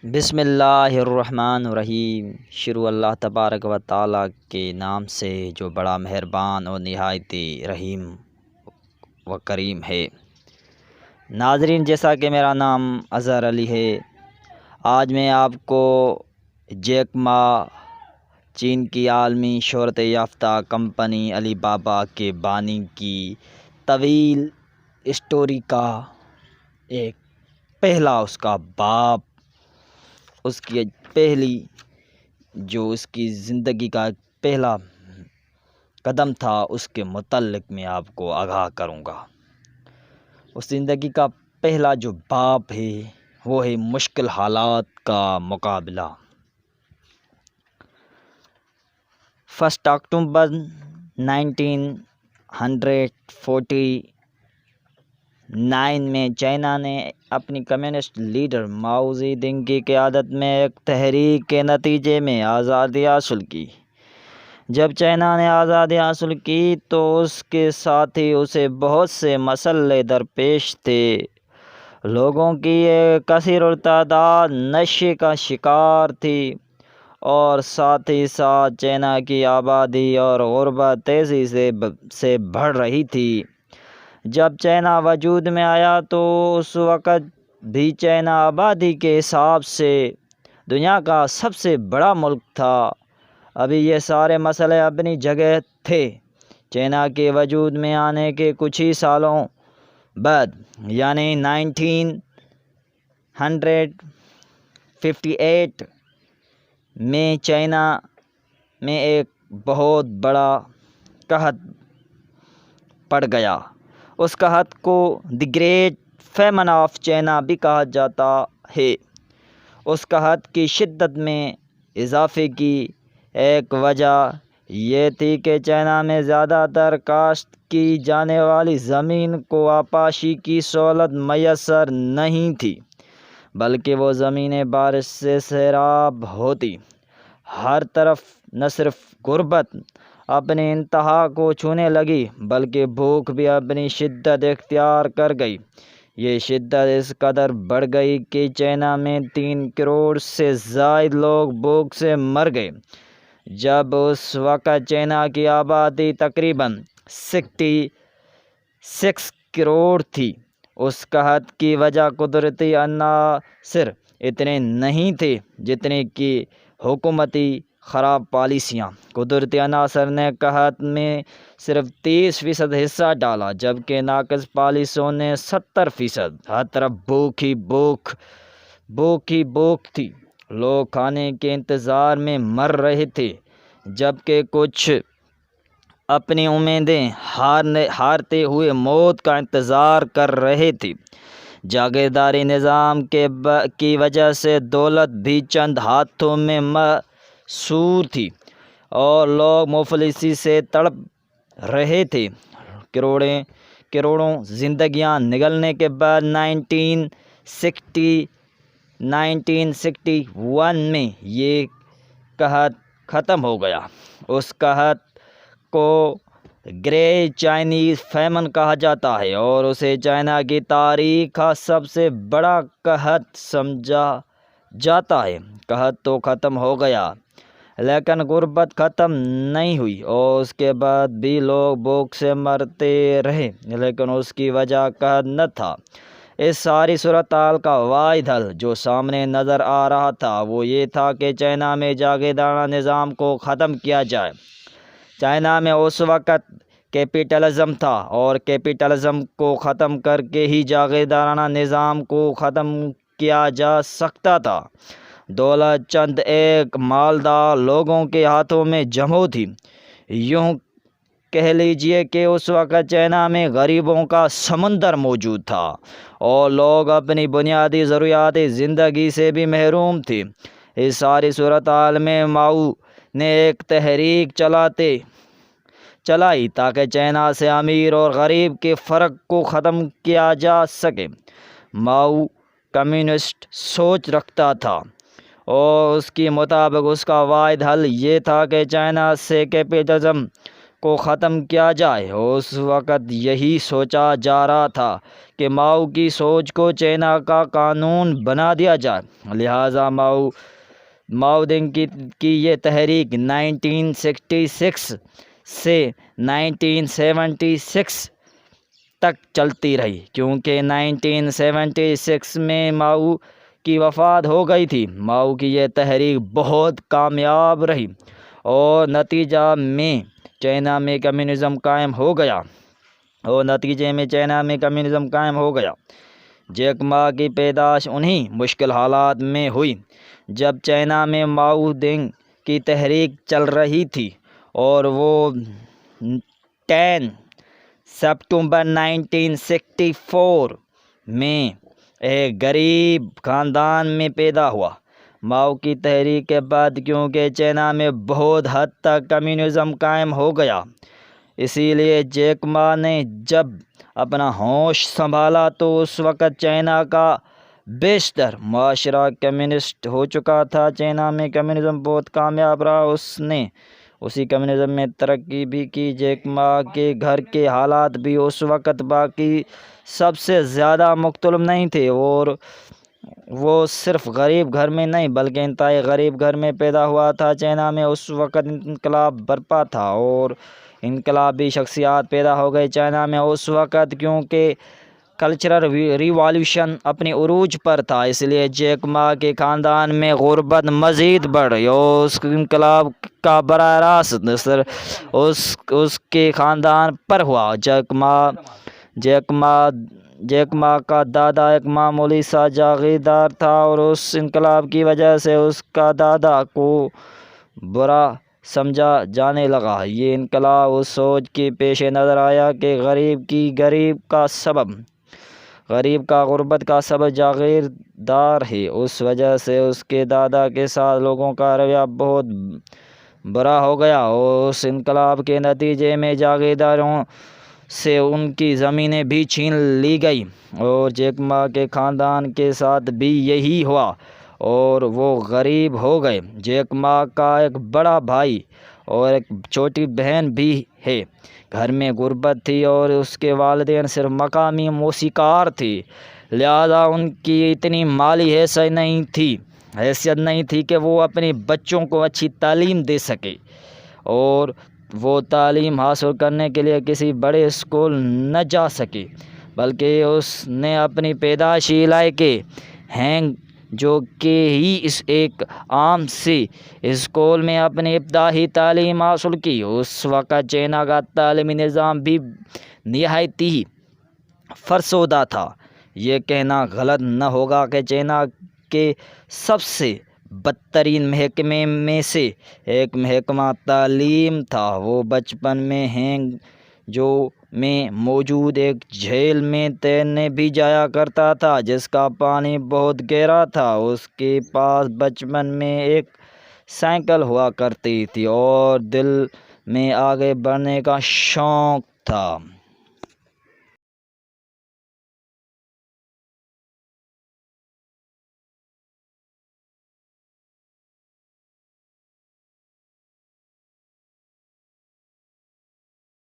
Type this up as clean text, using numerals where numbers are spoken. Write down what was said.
بسم اللہ الرحمن الرحیم۔ شروع اللہ تبارک و تعالیٰ کے نام سے جو بڑا مہربان اور نہایت رحیم و کریم ہے۔ ناظرین، جیسا کہ میرا نام اظہر علی ہے، آج میں آپ کو جیک ما، چین کی عالمی شہرت یافتہ کمپنی علی بابا کے بانی کی طویل اسٹوری کا ایک پہلا اس کا باب، اس کی پہلی جو اس کی زندگی کا پہلا قدم تھا، اس کے متعلق میں آپ کو آگاہ کروں گا۔ اس زندگی کا پہلا جو باب ہے وہ ہے مشکل حالات کا مقابلہ۔ 1 اکتوبر 1949 میں چائنا نے اپنی کمیونسٹ لیڈر ماؤ زے دنگ کی قیادت میں ایک تحریک کے نتیجے میں آزادی حاصل کی۔ جب چائنا نے آزادی حاصل کی تو اس کے ساتھ ہی اسے بہت سے مسئلے درپیش تھے۔ لوگوں کی ایک کثیر التعداد نشے کا شکار تھی اور ساتھ ہی ساتھ چائنا کی آبادی اور غربت تیزی سے بڑھ رہی تھی۔ جب چائنا وجود میں آیا تو اس وقت بھی چائنا آبادی کے حساب سے دنیا کا سب سے بڑا ملک تھا۔ ابھی یہ سارے مسئلے اپنی جگہ تھے۔ چائنا کے وجود میں آنے کے کچھ ہی سالوں بعد یعنی 1958 میں چائنا میں ایک بہت بڑا قحط پڑ گیا۔ اس قحط کو دی گریٹ فیمن آف چائنا بھی کہا جاتا ہے۔ اس قحط کی شدت میں اضافے کی ایک وجہ یہ تھی کہ چائنا میں زیادہ تر کاشت کی جانے والی زمین کو آبپاشی کی سہولت میسر نہیں تھی، بلکہ وہ زمینیں بارش سے سیراب ہوتی۔ ہر طرف نہ صرف غربت اپنی انتہا کو چھونے لگی بلکہ بھوک بھی اپنی شدت اختیار کر گئی۔ یہ شدت اس قدر بڑھ گئی کہ چائنا میں 3 کروڑ سے زائد لوگ بھوک سے مر گئے۔ جب اس وقت چائنا کی آبادی تقریباً 66 کروڑ تھی۔ اس قحط کی وجہ قدرتی عناصر اتنے نہیں تھے جتنے کہ حکومتی خراب پالیسیاں۔ قدرتی عناصر نے قحط میں صرف 30% حصہ ڈالا جبکہ ناقص پالیسیوں نے 70%۔ ہر طرف بھوک ہی بھوک تھی۔ لوگ کھانے کے انتظار میں مر رہے تھے جبکہ کچھ اپنی امیدیں ہارتے ہوئے موت کا انتظار کر رہے تھے۔ جاگیرداری نظام کی وجہ سے دولت بھی چند ہاتھوں میں محصور تھی اور لوگ مفلسی سے تڑپ رہے تھے۔ کروڑوں زندگیاں نگلنے کے بعد 1961 میں یہ قحط ختم ہو گیا۔ اس قحط کو گریٹ چائنیز فیمن کہا جاتا ہے اور اسے چائنا کی تاریخ کا سب سے بڑا قحط سمجھا جاتا ہے۔ قحط تو ختم ہو گیا لیکن غربت ختم نہیں ہوئی اور اس کے بعد بھی لوگ بھوک سے مرتے رہے، لیکن اس کی وجہ قحط نہ تھا۔ اس ساری صورتحال کا واحد حل جو سامنے نظر آ رہا تھا وہ یہ تھا کہ چائنا میں جاگیردارانہ نظام کو ختم کیا جائے۔ چائنا میں اس وقت کیپٹلزم تھا اور کیپٹلزم کو ختم کر کے ہی جاگیردارانہ نظام کو ختم کیا جا سکتا تھا۔ دولت چند ایک مالدار لوگوں کے ہاتھوں میں جمع تھی۔ یوں کہہ لیجیے کہ اس وقت چائنا میں غریبوں کا سمندر موجود تھا اور لوگ اپنی بنیادی ضروریات زندگی سے بھی محروم تھے۔ اس ساری صورتحال میں ماؤ نے ایک تحریک چلائی تاکہ چائنا سے امیر اور غریب کے فرق کو ختم کیا جا سکے۔ ماؤ کمیونسٹ سوچ رکھتا تھا اور اس کے مطابق اس کا واحد حل یہ تھا کہ چائنا سے کیپٹلزم کو ختم کیا جائے۔ اس وقت یہی سوچا جا رہا تھا کہ ماؤ کی سوچ کو چائنا کا قانون بنا دیا جائے۔ لہٰذا ماؤ دنگ کی یہ تحریک 1966 سے 1976 تک چلتی رہی، کیونکہ 1976 میں ماؤ کی وفات ہو گئی تھی۔ ماؤ کی یہ تحریک بہت کامیاب رہی اور نتیجے میں چائنا میں کمیونزم قائم ہو گیا۔ جیک ما کی پیدائش انہی مشکل حالات میں ہوئی جب چائنا میں ماؤ دنگ کی تحریک چل رہی تھی، اور وہ 10 ستمبر 1964 میں ایک غریب خاندان میں پیدا ہوا۔ ماؤ کی تحریک کے بعد کیونکہ چائنا میں بہت حد تک کمیونزم قائم ہو گیا، اسی لیے جیک ما نے جب اپنا ہوش سنبھالا تو اس وقت چائنا کا بیشتر معاشرہ کمیونسٹ ہو چکا تھا۔ چائنا میں کمیونزم بہت کامیاب رہا، اس نے اسی کمیونزم میں ترقی بھی کی۔ جیک ما کے گھر کے حالات بھی اس وقت باقی سب سے زیادہ مختلف نہیں تھے، اور وہ صرف غریب گھر میں نہیں بلکہ انتہائی غریب گھر میں پیدا ہوا تھا۔ چائنا میں اس وقت انقلاب برپا تھا اور انقلابی شخصیات پیدا ہو گئی۔ چائنا میں اس وقت کیونکہ کلچرل ریوالوشن اپنے عروج پر تھا، اس لیے جیک ما کے خاندان میں غربت مزید بڑھ گئی اور اس انقلاب کا براہ راست اثر اس کے خاندان پر ہوا۔ جیک ما کا دادا ایک معمولی سا جاگیردار تھا اور اس انقلاب کی وجہ سے اس کا دادا کو برا سمجھا جانے لگا۔ یہ انقلاب اس سوچ کے پیش نظر آیا کہ غریب کا غربت کا سبب جاگیردار ہے، اس وجہ سے اس کے دادا کے ساتھ لوگوں کا رویہ بہت برا ہو گیا، اور اس انقلاب کے نتیجے میں جاگیرداروں سے ان کی زمینیں بھی چھین لی گئی، اور جیک ما کے خاندان کے ساتھ بھی یہی ہوا اور وہ غریب ہو گئے۔ جیک ما کا ایک بڑا بھائی اور ایک چھوٹی بہن بھی ہے۔ گھر میں غربت تھی اور اس کے والدین صرف مقامی موسیقار تھے، لہذا ان کی اتنی مالی حیثیت نہیں تھی کہ وہ اپنے بچوں کو اچھی تعلیم دے سکے، اور وہ تعلیم حاصل کرنے کے لیے کسی بڑے اسکول نہ جا سکے، بلکہ اس نے اپنی پیدائشی علاقے ہینگ جو کہ ہی اس ایک عام سے اسکول میں اپنی ابتدائی تعلیم حاصل کی۔ اس وقت چائنا کا تعلیمی نظام بھی نہایت ہی فرسودہ تھا۔ یہ کہنا غلط نہ ہوگا کہ چائنا کے سب سے بدترین محکمے میں سے ایک محکمہ تعلیم تھا۔ وہ بچپن میں ہینگ جو میں موجود ایک جھیل میں تیرنے بھی جایا کرتا تھا جس کا پانی بہت گہرا تھا۔ اس کے پاس بچپن میں ایک سائیکل ہوا کرتی تھی اور دل میں آگے بڑھنے کا شوق تھا۔